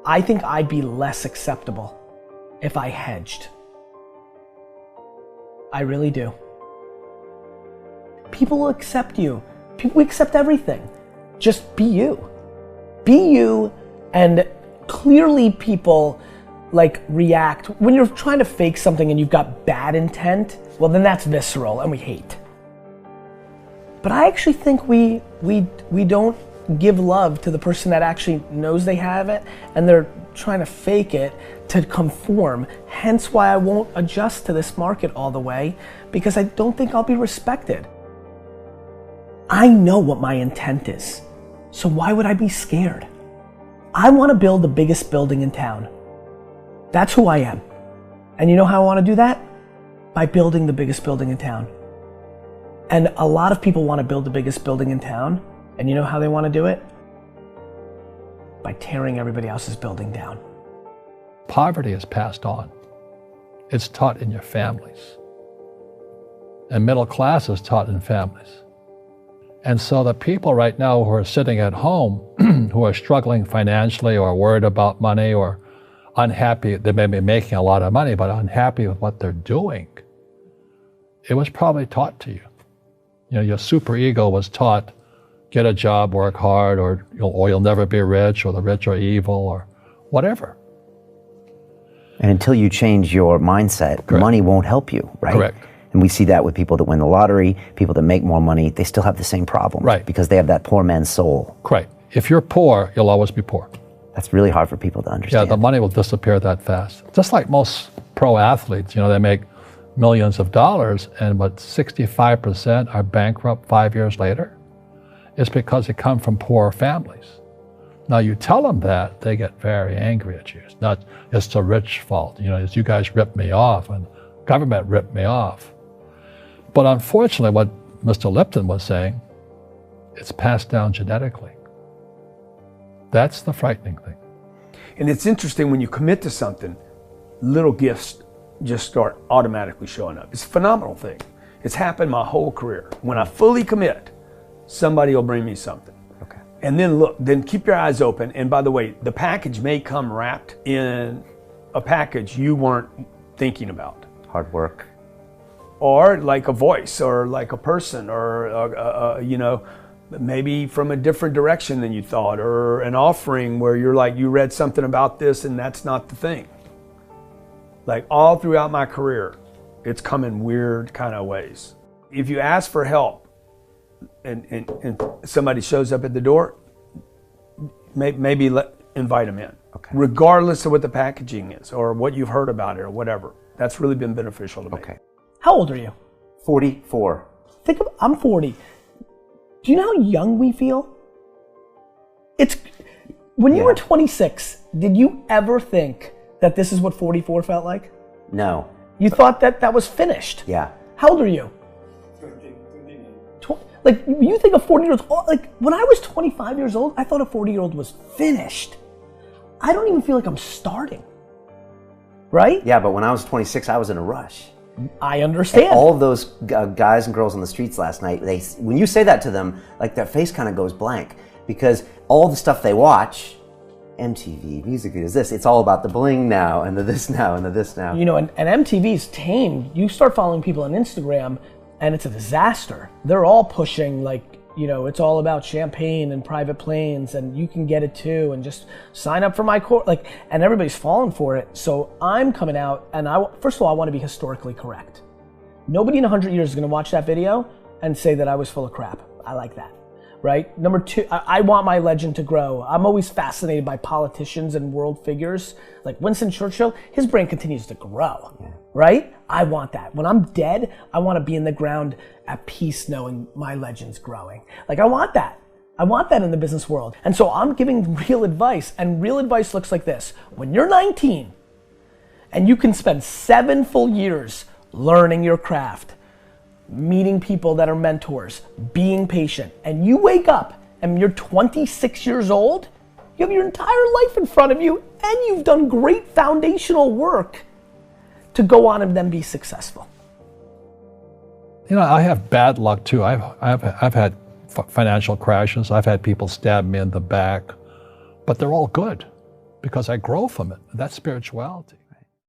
I think I'd be less acceptable if I hedged. I really do. People will accept you. People accept everything. Just be you. Be you, and clearly people like react. When you're trying to fake something and you've got bad intent, well then that's visceral and we hate. But I actually think we don't give love to the person that actually knows they have it and they're trying to fake it to conform. Hence why I won't adjust to this market all the way, because I don't think I'll be respected. I know what my intent is, so why would I be scared? I want to build the biggest building in town. That's who I am. And you know how I want to do that? By building the biggest building in town. And a lot of people want to build the biggest building in town, and you know how they want to do it? By tearing everybody else's building down. Poverty is passed on. It's taught in your families. And middle class is taught in families. And so the people right now who are sitting at home, who are struggling financially or worried about money or unhappy, they may be making a lot of money, but unhappy with what they're doing, it was probably taught to you. You know, your super ego was taught, get a job, work hard, or you'll never be rich, or the rich are evil, or whatever. And until you change your mindset, Correct. Money won't help you, right? Correct. And we see that with people that win the lottery, people that make more money, they still have the same problem. Right. Because they have that poor man's soul. Right. If you're poor, you'll always be poor. That's really hard for people to Yeah, understand. the money will disappear that fast. Just like most pro athletes, they make millions of dollars, and but 65% are bankrupt 5 years later. It's because they come from poor families. Now you tell them that, they get very angry at you. It's the rich fault. It's you guys ripped me off and government ripped me off. But unfortunately, what Mr. Lipton was saying, it's passed down genetically. That's the frightening thing. And it's interesting when you commit to something, little gifts just start automatically showing up. It's a phenomenal thing. It's happened my whole career. When I fully commit, somebody will bring me something. Okay. And then keep your eyes open. And by the way, the package may come wrapped in a package you weren't thinking about. Hard work. Or like a voice, or like a person, or maybe from a different direction than you thought, or an offering where you're like, you read something about this and that's not the thing. Like all throughout my career, it's come in weird kind of ways. If you ask for help and somebody shows up at the door, maybe invite them in. Okay. Regardless of what the packaging is or what you've heard about it or whatever. That's really been beneficial to me. Okay. How old are you? 44. I'm 40. Do you know how young we feel? When you were 26, did you ever think that this is what 44 felt like? No. You thought that was finished? Yeah. How old are you? 13. Like, you think a 40-year-old, like, when I was 25 years old, I thought a 40-year-old was finished. I don't even feel like I'm starting. Right? Yeah, but when I was 26, I was in a rush. I understand. And all of those guys and girls on the streets last night, when you say that to them, like their face kind of goes blank, because all the stuff they watch, MTV, music videos, it's all about the bling now, and the this now, and the this now. And MTV's tamed. You start following people on Instagram, and it's a disaster. They're all pushing, like, it's all about champagne and private planes, and you can get it too, and just sign up for my course, and everybody's falling for it. So I'm coming out, and first of all, I want to be historically correct. Nobody in 100 years is going to watch that video and say that I was full of crap. I like that, right? Number two, I want my legend to grow. I'm always fascinated by politicians and world figures. Like Winston Churchill, his brain continues to grow, right? I want that. When I'm dead, I want to be in the ground at peace knowing my legend's growing. Like, I want that. I want that in the business world. And so I'm giving real advice, and real advice looks like this. When you're 19 and you can spend 7 full years learning your craft, meeting people that are mentors, being patient, and you wake up and you're 26 years old, you have your entire life in front of you, and you've done great foundational work to go on and then be successful. I have bad luck too. I've had financial crashes. I've had people stab me in the back, but they're all good. because I grow from it. That's spirituality.